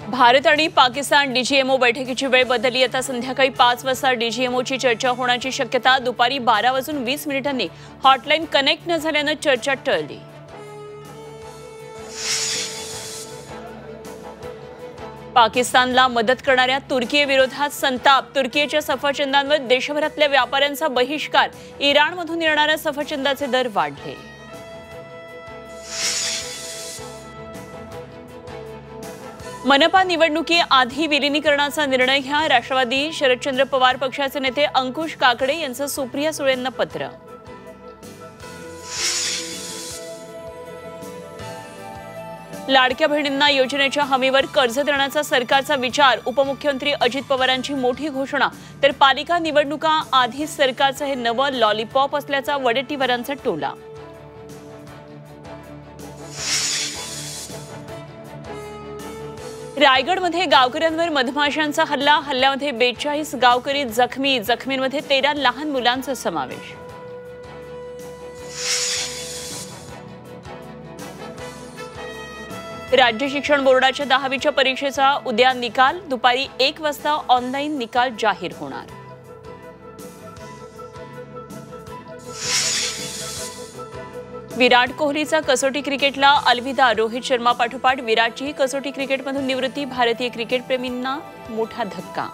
भारत आणि पाकिस्तान डीजीएमओ बैठकीची वेळ बदलली। आता संध्याकाळी 5 वाजता डीजीएमओची चर्चा होण्याची शक्यता। दुपारी 12:20 हॉटलाईन कनेक्ट न झाल्याने चर्चा टळली। पाकिस्तानला मदत करणाऱ्या तुर्कीविरोधात संताप। तुर्कीच्या सफरचंदांवर देशभरातल्या व्यापाऱ्यांचा बहिष्कार। इराणमधून येणाऱ्या सफरचंदाचे दर वाढले। मनपा निवडणुकीआधी विलिनीकरणाचा निर्णय घ्या। राष्ट्रवादी शरदचंद्र पवार पक्षाचे नेते अंकुश काकडे यांचं सुप्रिया सुळेंना पत्र। लाडक्या बहिणींना योजनेच्या हमीवर कर्ज देण्याचा सरकारचा विचार। उपमुख्यमंत्री अजित पवारांची मोठी घोषणा। तर पालिका निवडणुका आधी सरकारचं हे नवं लॉलीपॉप असल्याचा वडेट्टीवारांचा टोला। रायगडमध्ये गावकऱ्यांवर मधमाशांचा हल्ला। हल्ल्यामध्ये 42 गावकरी जखमी। जखमींमध्ये 13 लहान मुलांचा समावेश। राज्य शिक्षण बोर्डाच्या 10वीच्या परीक्षेचा उद्या निकाल। दुपारी 1 वाजता ऑनलाईन निकाल जाहीर होणार। विराट कोहलीचा कसोटी क्रिकेटला अलविदा। रोहित शर्मा पाठोपाठ विराटची कसोटी क्रिकेटमधून निवृत्ती। भारतीय क्रिकेटप्रेमींना मोठा धक्का।